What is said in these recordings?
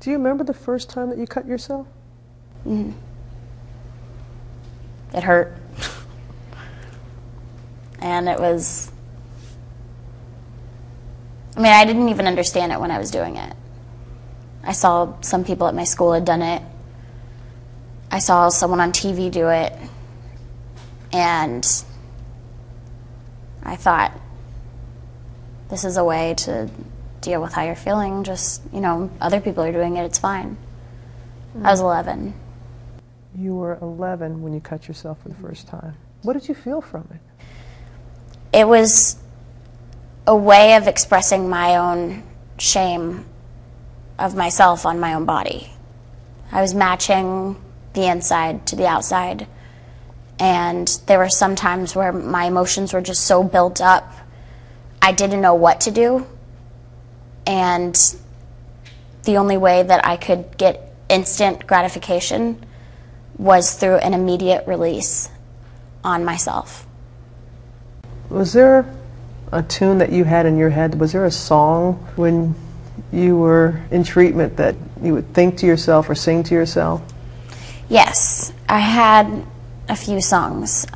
Do you remember the first time that you cut yourself? Mm-hmm. It hurt. And it was, I mean, I didn't even understand it when I was doing it. I saw some people at my school had done it. I saw someone on TV do it. And I thought, this is a way to deal with how you're feeling. Just, you know, other people are doing it, it's fine. I was 11. You were 11 when you cut yourself for the first time. What did you feel from it? It was a way of expressing my own shame of myself on my own body. I was matching the inside to the outside, and there were some times where my emotions were just so built up, I didn't know what to do, and the only way that I could get instant gratification was through an immediate release on myself. Was there a tune that you had in your head? Was there a song when you were in treatment that you would think to yourself or sing to yourself? Yes, I had a few songs.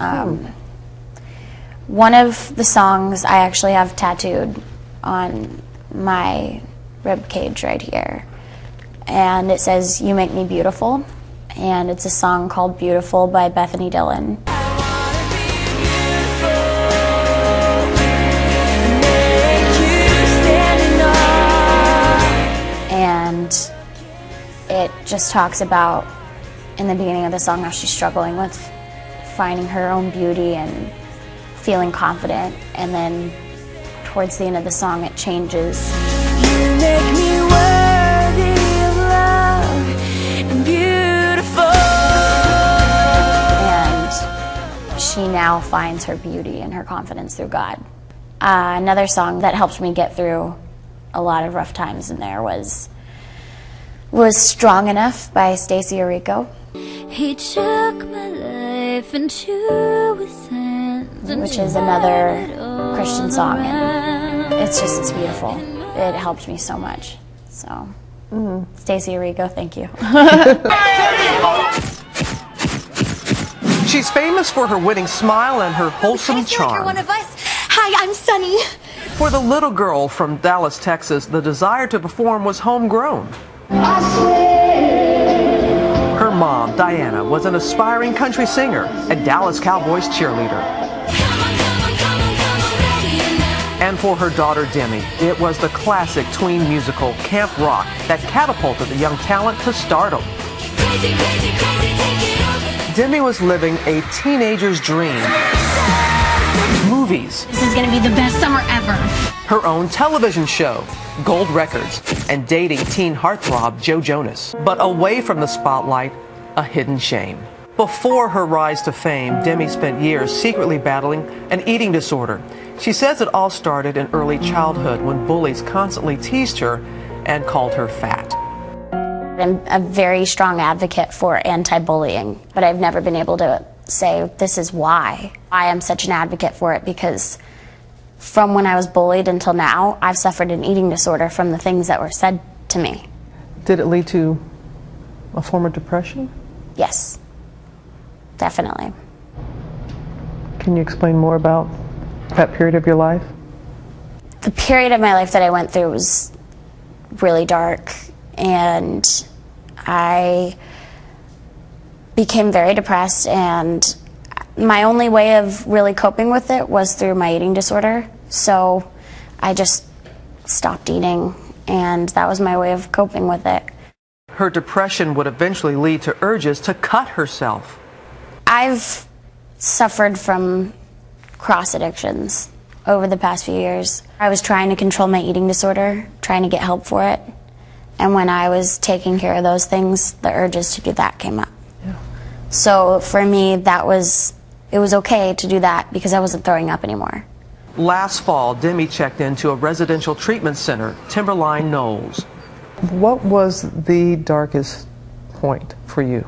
One of the songs I actually have tattooed on my rib cage right here, and it says, "You Make Me Beautiful," and it's a song called Beautiful by Bethany Dillon. And it just talks about, in the beginning of the song, how she's struggling with finding her own beauty and feeling confident, and then towards the end of the song it changes. You make me worthy of love and beautiful. And she now finds her beauty and her confidence through God. Another song that helped me get through a lot of rough times in there was Strong Enough by Stacey Orrico. He took my life into his hands, which is another Christian song, and it's beautiful. It helped me so much. So, Stacey Orrico, thank you. She's famous for her winning smile and her wholesome charm. Like you're one of us. Hi, I'm Sunny. For the little girl from Dallas, Texas, the desire to perform was homegrown. Her mom, Diana, was an aspiring country singer, a Dallas Cowboys cheerleader. And for her daughter, Demi, it was the classic tween musical, Camp Rock, that catapulted the young talent to stardom. Demi was living a teenager's dream. Movies. This is going to be the best summer ever. Her own television show, Gold Records, and dating teen heartthrob Joe Jonas. But away from the spotlight, a hidden shame. Before her rise to fame, Demi spent years secretly battling an eating disorder. She says it all started in early childhood when bullies constantly teased her and called her fat. I'm a very strong advocate for anti-bullying, but I've never been able to say this is why. I am such an advocate for it because from when I was bullied until now, I've suffered an eating disorder from the things that were said to me. Did it lead to a form of depression? Yes, definitely. Can you explain more about that period of your life? The period of my life that I went through was really dark, and I became very depressed, and my only way of really coping with it was through my eating disorder. So I just stopped eating, and that was my way of coping with it. Her depression would eventually lead to urges to cut herself. I've suffered from cross addictions over the past few years. I was trying to control my eating disorder, trying to get help for it. And when I was taking care of those things, the urges to do that came up. Yeah. So for me, it was okay to do that because I wasn't throwing up anymore. Last fall, Demi checked into a residential treatment center, Timberline Knolls. What was the darkest point for you?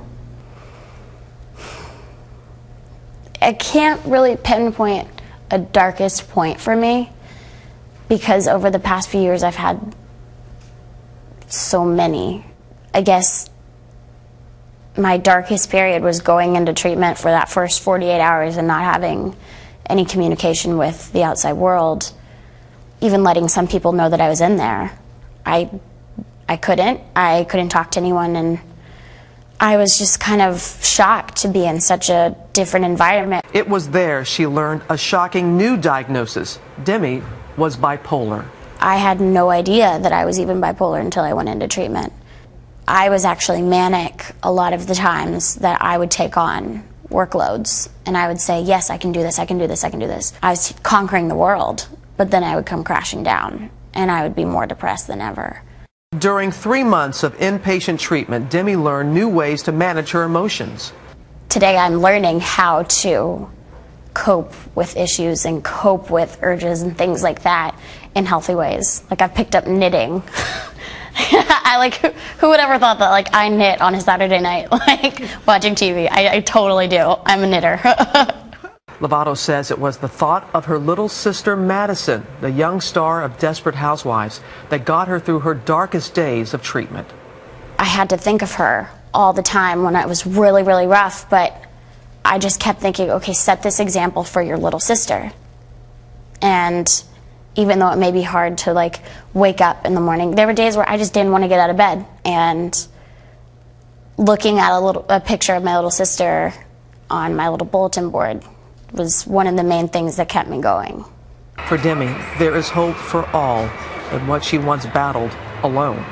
I can't really pinpoint a darkest point for me because over the past few years I've had so many I guess my darkest period was going into treatment for that first 48 hours and not having any communication with the outside world, even letting some people know that I was in there. I couldn't talk to anyone, and I was just kind of shocked to be in such a different environment. It was there she learned a shocking new diagnosis. Demi was bipolar. I had no idea that I was even bipolar until I went into treatment. I was actually manic a lot of the times that I would take on workloads, and I would say, yes, I can do this, I can do this, I can do this. I was conquering the world, but then I would come crashing down, and I would be more depressed than ever. During 3 months of inpatient treatment, Demi learned new ways to manage her emotions. Today I'm learning how to cope with issues and cope with urges and things like that in healthy ways. Like, I've picked up knitting. Who would ever thought that, like, I knit on a Saturday night, like, watching TV? I totally do. I'm a knitter. Lovato says it was the thought of her little sister Madison, the young star of Desperate Housewives, that got her through her darkest days of treatment. I had to think of her all the time when it was really, really rough, but I just kept thinking, okay, set this example for your little sister. And even though it may be hard to, like, wake up in the morning, there were days where I just didn't want to get out of bed. And looking at a picture of my little sister on my little bulletin board was one of the main things that kept me going. For Demi, there is hope for all in what she once battled alone.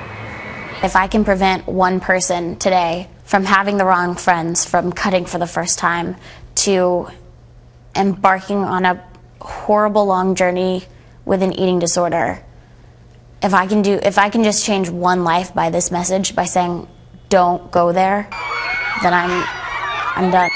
If I can prevent one person today from having the wrong friends, from cutting for the first time, to embarking on a horrible long journey with an eating disorder, if I can just change one life by this message, by saying don't go there, then I'm done.